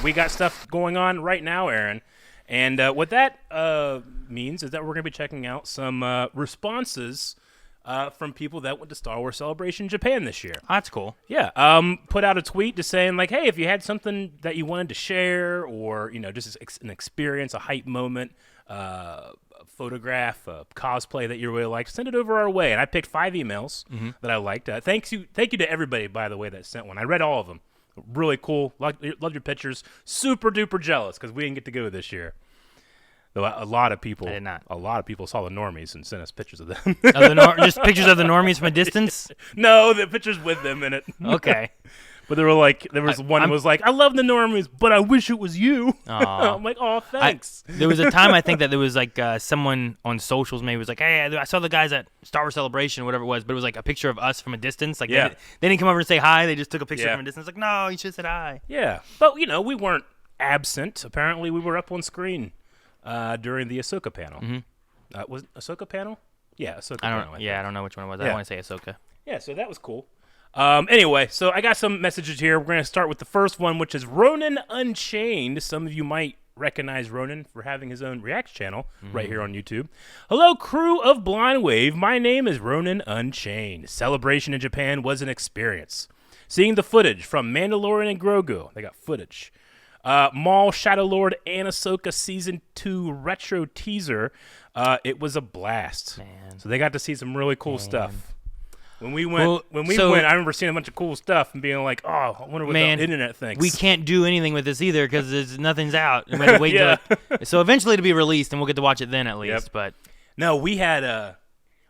we got stuff going on right now, Aaron. And what that means is that we're going to be checking out some responses from people that went to Star Wars Celebration Japan this year. Oh, that's cool. Yeah. Put out a tweet just saying, like, hey, if you had something that you wanted to share or, just an experience, a hype moment, a photograph, a cosplay that you really liked, send it over our way. And I picked 5 emails that I liked. Thank you to everybody, by the way, that sent one. I read all of them. Really cool. Loved your pictures. Super duper jealous because we didn't get to go this year. Though a lot of people, I did not. A lot of people saw the normies and sent us pictures of them. Just pictures of the normies from a distance? No, the pictures with them in it. Okay. But there were one that was like, I love the normies, but I wish it was you. I'm like, oh, thanks. There was a time I think that there was like someone on socials maybe was like, hey, I saw the guys at Star Wars Celebration, whatever it was, but it was like a picture of us from a distance. Like they didn't come over and say hi. They just took a picture from a distance. Like, no, you should have said hi. Yeah. But, we weren't absent. Apparently, we were up on screen during the Ahsoka panel. Was it Ahsoka panel? Yeah, Ahsoka panel. I don't know which one it was. I don't want to say Ahsoka. Yeah, so that was cool. Anyway, so I got some messages here. We're going to start with the first one, which is Ronin Unchained. Some of you might recognize Ronin for having his own React channel right here on YouTube. Hello, crew of Blind Wave. My name is Ronin Unchained. Celebration in Japan was an experience. Seeing the footage from Mandalorian and Grogu. They got footage. Maul, Shadow Lord, and Ahsoka Season 2 retro teaser. It was a blast. Man. So they got to see some really cool stuff. When we went, I remember seeing a bunch of cool stuff and being like, "Oh, I wonder what the internet thinks." We can't do anything with this either because nothing's out. We have to wait so eventually it'll be released and we'll get to watch it then at least. But no, we had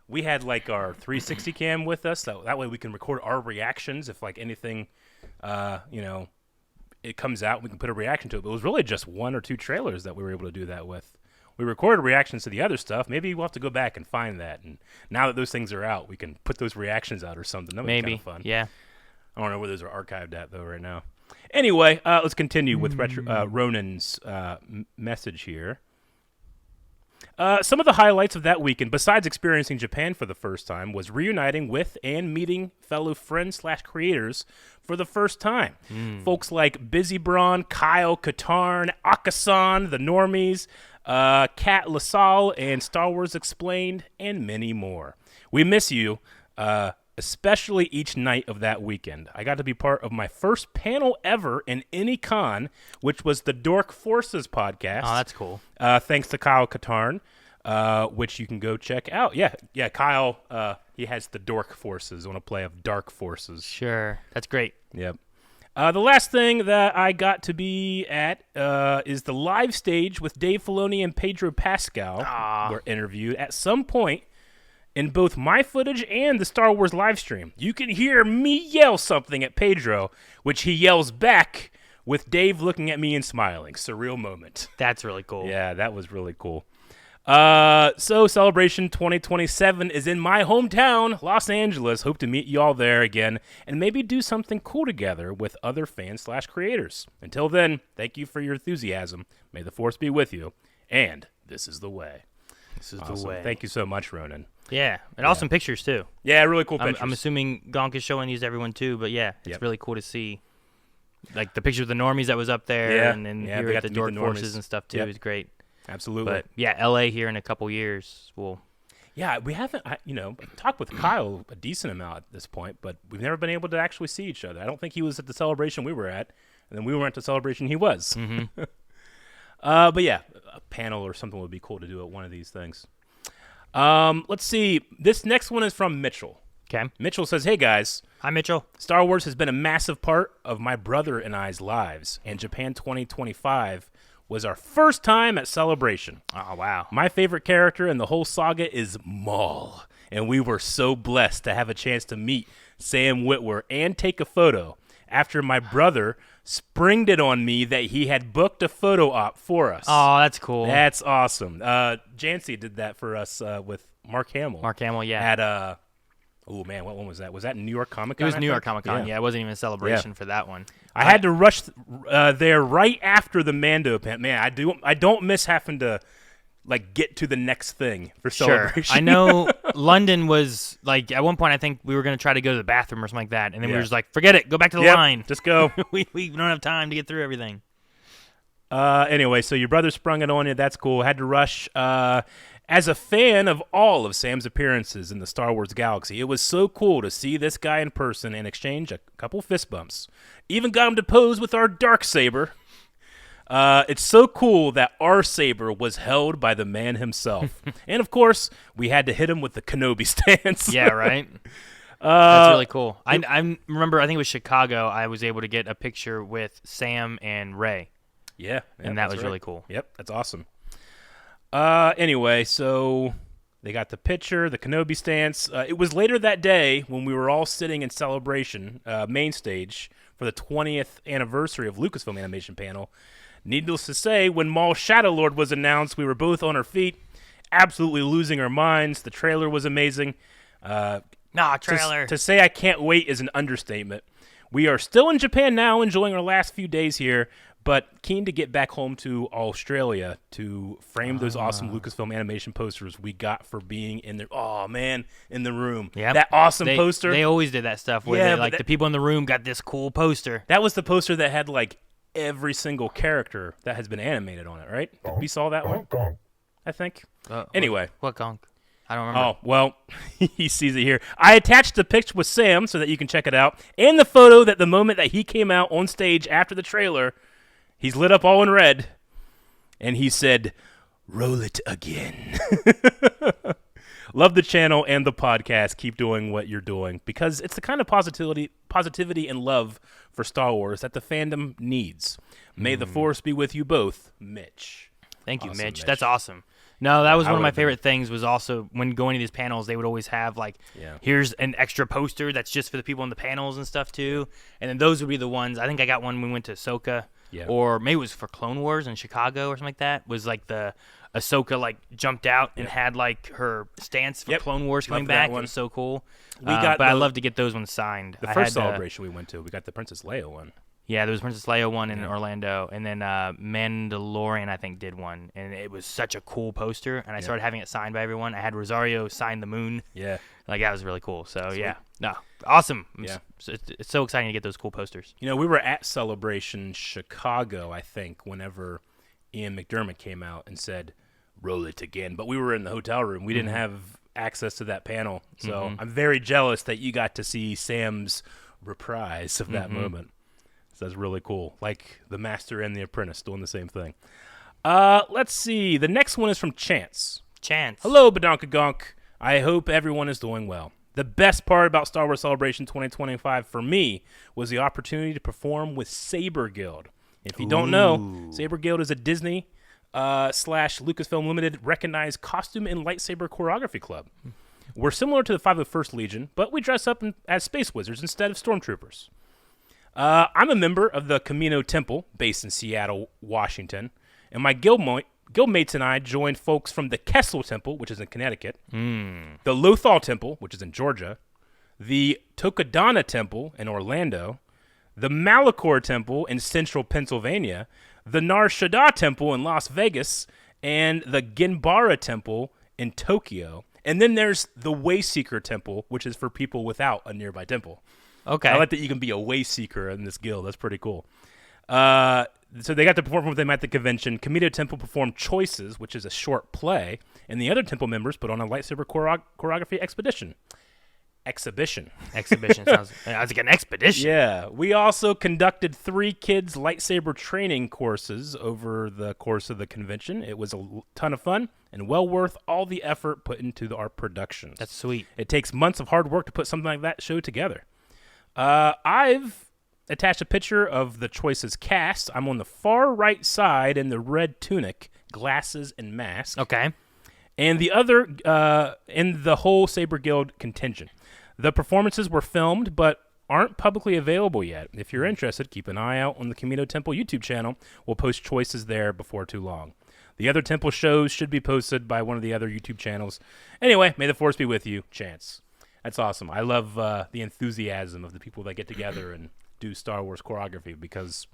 like our 360 cam with us, so that way we can record our reactions if like anything, it comes out, we can put a reaction to it. But it was really just 1 or 2 trailers that we were able to do that with. We recorded reactions to the other stuff. Maybe we'll have to go back and find that. And now that those things are out, we can put those reactions out or something. That would be kind of fun. Yeah. I don't know where those are archived at, though, right now. Anyway, let's continue with Ronin's message here. Some of the highlights of that weekend, besides experiencing Japan for the first time, was reuniting with and meeting fellow friends/creators for the first time. Folks like Busy Braun, Kyle Katarn, Akasan, the Normies, Kat LaSalle, and Star Wars Explained, and many more. We miss you, especially each night of that weekend. I got to be part of my first panel ever in any con, which was the Dork Forces podcast. Oh, that's cool. Thanks to Kyle Katarn, which you can go check out. Yeah, Kyle, he has the Dork Forces on a play of Dark Forces. Sure, that's great. Yep. The last thing that I got to be at is the live stage with Dave Filoni and Pedro Pascal were interviewed at some point in both my footage and the Star Wars live stream. You can hear me yell something at Pedro, which he yells back with Dave looking at me and smiling. Surreal moment. That's really cool. Yeah, that was really cool. So Celebration 2027 is in my hometown, Los Angeles. Hope to meet you all there again and maybe do something cool together with other fans/creators. Until then, thank you for your enthusiasm. May the Force be with you. And this is the way. This is the way. Thank you so much, Ronin. Yeah, and awesome pictures too. Yeah, really cool pictures. I'm assuming Gonk is showing these to everyone too, but yeah, it's really cool to see. Like the picture of the normies that was up there, and then here at the Dork Forces and stuff too is great. Absolutely. But yeah, LA here in a couple years will. Yeah, we haven't, talked with Kyle a decent amount at this point, but we've never been able to actually see each other. I don't think he was at the celebration we were at, and then we weren't at the celebration he was. But yeah, a panel or something would be cool to do at one of these things. Let's see. This next one is from Mitchell. Okay. Mitchell says, "Hey guys. Hi, Mitchell. Star Wars has been a massive part of my brother and I's lives, and Japan 2025 was our first time at Celebration. Oh, wow. My favorite character in the whole saga is Maul, and we were so blessed to have a chance to meet Sam Witwer and take a photo after my brother springed it on me that he had booked a photo op for us." Oh, that's cool. That's awesome. Jancy did that for us with Mark Hamill. Mark Hamill, yeah. At oh man, what one was that? Was that New York Comic Con? It was New York Comic Con. Yeah, it wasn't even a celebration for that one. I had to rush there right after the Mando panel. Man, I don't miss having to like get to the next thing for Celebration. Sure. I know London was like at one point I think we were going to try to go to the bathroom or something like that, and then we were just like, forget it, go back to the line. Just go. we don't have time to get through everything. Anyway, so your brother sprung it on you. That's cool. Had to rush. As a fan of all of Sam's appearances in the Star Wars galaxy, it was so cool to see this guy in person and exchange a couple fist bumps. Even got him to pose with our dark saber. It's so cool that our saber was held by the man himself. And, of course, we had to hit him with the Kenobi stance. Yeah, right? That's really cool. I remember, I think it was Chicago, I was able to get a picture with Sam and Rey. Yeah. And that was really cool. Yep, that's awesome. Anyway, so they got the picture, the Kenobi stance. It was later that day when we were all sitting in Celebration, main stage, for the 20th anniversary of Lucasfilm Animation Panel. Needless to say, when Maul Shadow Lord was announced, we were both on our feet, absolutely losing our minds. The trailer was amazing. Trailer. To say I can't wait is an understatement. We are still in Japan now, enjoying our last few days here, but keen to get back home to Australia to frame those awesome Lucasfilm animation posters we got for being in there. Oh, man, in the room. Yep. That awesome poster. They always did that stuff where the people in the room got this cool poster. That was the poster that had, like, every single character that has been animated on it, right? We saw that one, I think. Anyway. What gonk? I don't remember. Oh, well, he sees it here. I attached the picture with Sam so that you can check it out, and the photo that the moment that he came out on stage after the trailer, he's lit up all in red, and he said, "Roll it again." Love the channel and the podcast. Keep doing what you're doing, because it's the kind of positivity and love for Star Wars that the fandom needs. May the Force be with you both, Mitch. Thank you, Mitch. That's awesome. No, that was one of my favorite things was also when going to these panels, they would always have, like, here's an extra poster that's just for the people in the panels and stuff, too. And then those would be the ones. I think I got one when we went to Ahsoka. Yeah. Or maybe it was for Clone Wars in Chicago or something like that. Was like the Ahsoka, like, jumped out and had, like, her stance for Clone Wars coming back. It was so cool. But I'd love to get those ones signed. The first celebration we went to, we got the Princess Leia one. Yeah, there was Princess Leia one in Orlando, and then Mandalorian, I think, did one, and it was such a cool poster, and I started having it signed by everyone. I had Rosario sign the moon. Yeah. Like, that was really cool. So, Sweet. Awesome. Yeah. It's so exciting to get those cool posters. You know, we were at Celebration Chicago, I think, whenever Ian McDermott came out and said, "Roll it again," but we were in the hotel room. We didn't have access to that panel, so I'm very jealous that you got to see Sam's reprise of that moment. That's really cool. Like the Master and the Apprentice doing the same thing. Let's see. The next one is from Chance. Hello, Badonkagonk. I hope everyone is doing well. The best part about Star Wars Celebration 2025 for me was the opportunity to perform with Saber Guild. If you don't know, Saber Guild is a Disney / Lucasfilm Limited recognized costume and lightsaber choreography club. We're similar to the 501st Legion, but we dress up as space wizards instead of stormtroopers. I'm a member of the Camino Temple, based in Seattle, Washington, and my guildmates and I joined folks from the Kessel Temple, which is in Connecticut, the Lothal Temple, which is in Georgia, the Tokadana Temple in Orlando, the Malachor Temple in central Pennsylvania, the Nar Shaddaa Temple in Las Vegas, and the Ginbara Temple in Tokyo. And then there's the Wayseeker Temple, which is for people without a nearby temple. Okay. I like that you can be a way seeker in this guild. That's pretty cool. So they got to perform with them at the convention. Camino Temple performed Choices, which is a short play, and the other temple members put on a lightsaber choreography exhibition. Sounds like an expedition. Yeah. We also conducted 3 kids' lightsaber training courses over the course of the convention. It was a ton of fun and well worth all the effort put into our productions. That's sweet. It takes months of hard work to put something like that show together. I've attached a picture of the Choices cast. I'm on the far right side in the red tunic, glasses, and mask. Okay. And the other in the whole Saber Guild contingent. The performances were filmed, but aren't publicly available yet. If you're interested, keep an eye out on the Camino Temple YouTube channel. We'll post Choices there before too long. The other temple shows should be posted by one of the other YouTube channels. Anyway, may the Force be with you. Chance. That's awesome. I love the enthusiasm of the people that get together and do Star Wars choreography because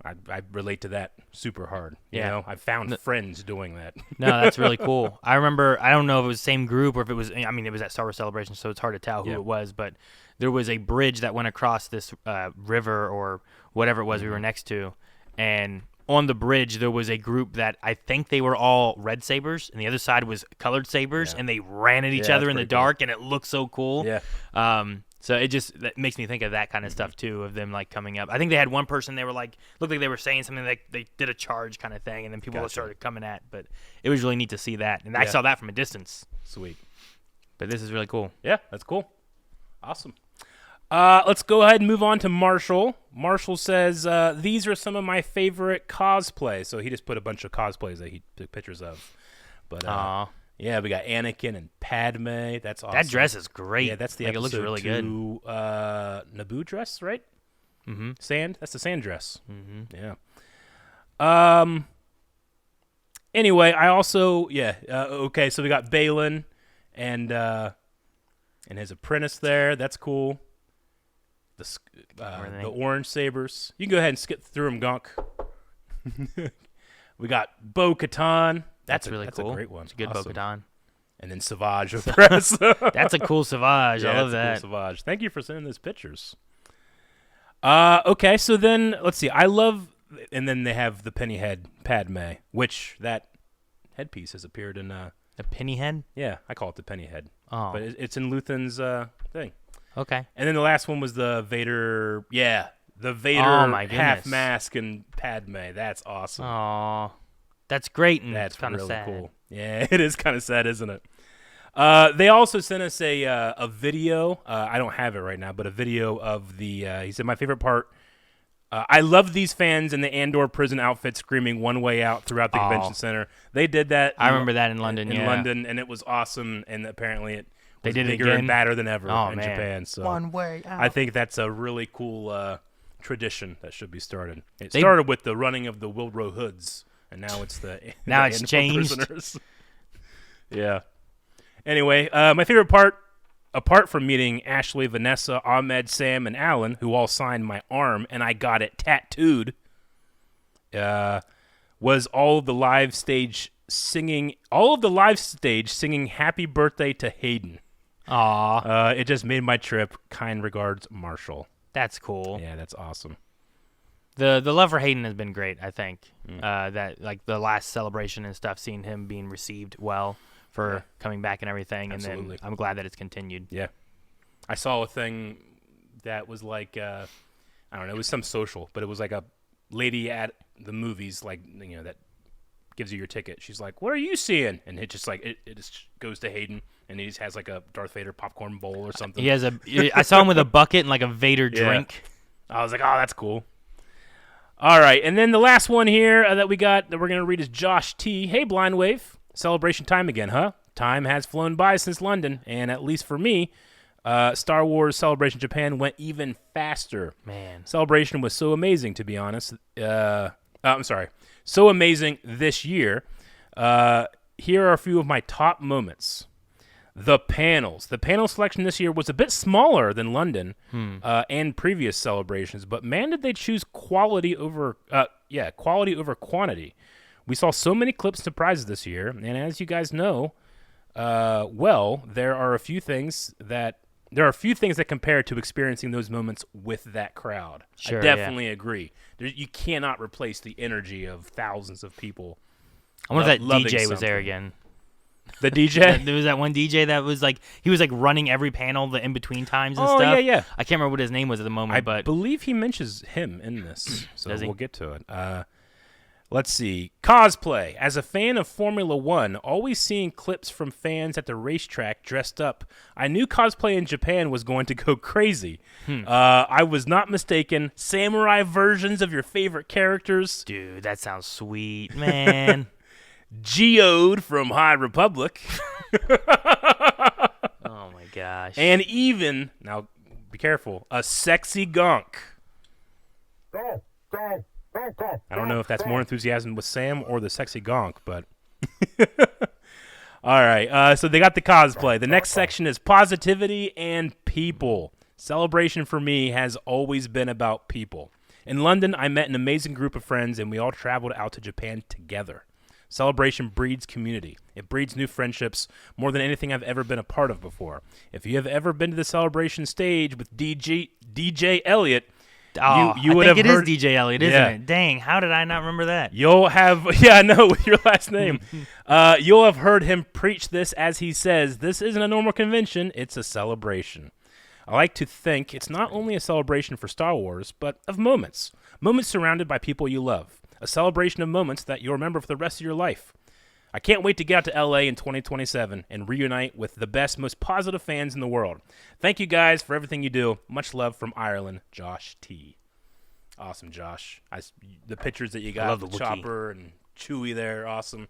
I relate to that super hard. You know, I've found friends doing that. No, that's really cool. I remember, I don't know if it was the same group or if it was, I mean, it was at Star Wars Celebration, so it's hard to tell who it was, but there was a bridge that went across this river or whatever it was we were next to, and on the bridge there was a group that I think they were all red sabers, and the other side was colored sabers, and they ran at each other in the dark, and it looked so cool. Yeah. So that makes me think of that kind of stuff too, of them like coming up. I think they had one person, they were like, looked like they were saying something, like they did a charge kind of thing, and then people started coming at. But it was really neat to see that, and I saw that from a distance. Sweet. But this is really cool. Yeah, that's cool. Awesome. Let's go ahead and move on to Marshall. Marshall says, these are some of my favorite cosplays. So he just put a bunch of cosplays that he took pictures of. But yeah, we got Anakin and Padme. That's awesome. That dress is great. Yeah, that's the episode episode it looks really good. Naboo dress, right? Mm-hmm. Sand. That's the sand dress. Mm-hmm. Yeah. Anyway, I also okay. So we got Balin and his apprentice there. That's cool. The orange sabers. You can go ahead and skip through them, Gonk. We got Bo-Katan. That's really that's cool. a great one. It's a good Awesome. Bo-Katan. And then Savage with press. That's a cool Savage. I love that. Cool Savage. Thank you for sending those pictures. Okay, so then let's see. I love, and then they have the penny head Padme, which that headpiece has appeared in. The penny head? Yeah, I call it the penny head. Oh, but it's in Luthen's thing. Okay. And then the last one was the Vader. Yeah, the Vader my half goodness. mask and Padme. That's awesome. Oh, that's great, and That's kind of really sad. cool. Yeah, it is kind of sad, isn't it? They also sent us a video. I don't have it right now, but a video of the. He said my favorite part. I love these fans in the Andor prison outfit screaming "One Way Out" throughout the convention center. They did that. I remember that in London. In London, and it was awesome. And apparently, it was did it bigger again? and badder than ever in man. Japan. So One Way Out. I think that's a really cool tradition that should be started. It started with the running of the Wilbur Hoods, and now it's Now the it's Andor changed. prisoners. Yeah. Anyway, my favorite part, apart from meeting Ashley, Vanessa, Ahmed, Sam, and Alan, who all signed my arm, and I got it tattooed, was all of the live stage singing "Happy Birthday" to Hayden. Aw, It just made my trip. Kind regards, Marshall. that's cool. Yeah, that's awesome. The love for Hayden has been great. I think that like the last celebration and stuff, seeing him being received well for coming back and everything, Absolutely. and then I'm glad that it's continued. Yeah. I saw a thing that was like, I don't know, it was some social, but it was like a lady at the movies, like, you know, that gives you your ticket. She's like, "What are you seeing?" And it just like, it just goes to Hayden, and he just has like a Darth Vader popcorn bowl or something. He has I saw him with a bucket and like a Vader drink. I was like, oh, that's cool. All right, and then the last one here that we got that we're going to read is Josh T. Hey, Blind Wave. Celebration time again, huh? Time has flown by since London, and at least for me, Star Wars Celebration Japan went even faster. Man. Celebration was so amazing, to be honest. I'm sorry. So amazing this year. Here are a few of my top moments. The panels. The panel selection this year was a bit smaller than London and previous celebrations, but man, did they choose quality over quantity. We saw so many clips and surprises this year, and as you guys know, there are a few things that compare to experiencing those moments with that crowd. Sure, I definitely agree. You cannot replace the energy of thousands of people. I wonder if that loving DJ was there something. again. The DJ? There was that one DJ that was like, he was like running every panel, the in between times and Oh, stuff. yeah. I can't remember what his name was at the moment, I but believe he mentions him in this, so Does he? we'll get to it. Let's see. Cosplay. As a fan of Formula One, always seeing clips from fans at the racetrack dressed up, I knew cosplay in Japan was going to go crazy. I was not mistaken. Samurai versions of your favorite characters. dude, that sounds sweet, man. Geode from High Republic. Oh my gosh. And even, now be careful, a sexy gonk. I don't know if that's more enthusiasm with Sam or the sexy gonk, but all right. So they got the cosplay. The next section is positivity and people. Celebration for me has always been about people. In London, I met an amazing group of friends, and we all traveled out to Japan together. Celebration breeds community. It breeds new friendships more than anything I've ever been a part of before. If you have ever been to the celebration stage with DJ Elliott, Oh, you I would think have it heard, is DJ Elliott, isn't Yeah. it? Dang, how did I not remember that? You'll have, yeah, I know, with your last name. You'll have heard him preach this as he says, "This isn't a normal convention, it's a celebration." I like to think it's not only a celebration for Star Wars, but of moments. Moments surrounded by people you love. A celebration of moments that you'll remember for the rest of your life. I can't wait to get out to LA in 2027 and reunite with the best, most positive fans in the world. Thank you guys for everything you do. Much love from Ireland, Josh T. Awesome, Josh. The pictures that you got love of the Wookiee. Chopper and Chewie there, awesome.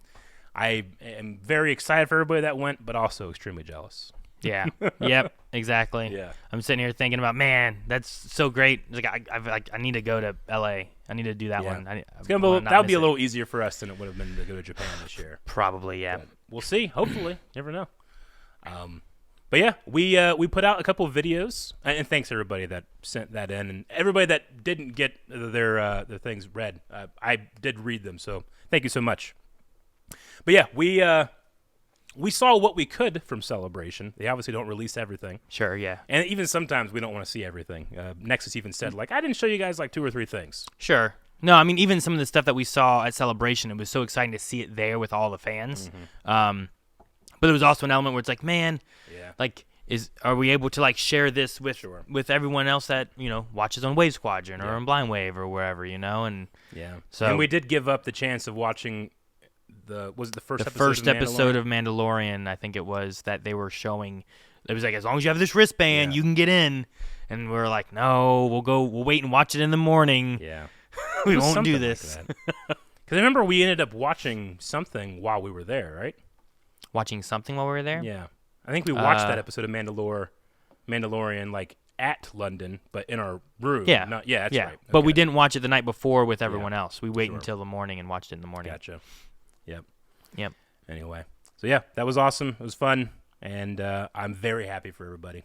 I am very excited for everybody that went, but also extremely jealous. Yeah. Yep. Exactly. Yeah. I'm sitting here thinking about, man, that's so great. I need to go to LA. I need to do that one. That would be a little easier for us than it would have been to go to Japan this year. Probably, yeah. But we'll see. Hopefully, never know. But yeah, we put out a couple of videos, and thanks everybody that sent that in, and everybody that didn't get their things read. I did read them, so thank you so much. But yeah, we saw what we could from Celebration. They obviously don't release everything. Sure, yeah. And even sometimes we don't want to see everything. Nexus even said, like, I didn't show you guys like 2 or 3 things. Sure. No, I mean, even some of the stuff that we saw at Celebration, it was so exciting to see it there with all the fans. But there was also an element where it's like, man, like, are we able to like share this with everyone else that, you know, watches on Wave Squadron or on Blind Wave or wherever, you know? And so and we did give up the chance of watching the first episode of Mandalorian, I think it was, that they were showing. It was like, as long as you have this wristband, you can get in. And we're like, no, we'll wait and watch it in the morning. Yeah. We won't do this. Because I remember we ended up watching something while we were there, right? Watching something while we were there? Yeah. I think we watched that episode of Mandalorian like at London, but in our room. Yeah. That's right. But Okay. we didn't watch it the night before with everyone else. We waited until the morning and watched it in the morning. Gotcha. Yep. Anyway. So yeah, that was awesome. It was fun. And I'm very happy for everybody.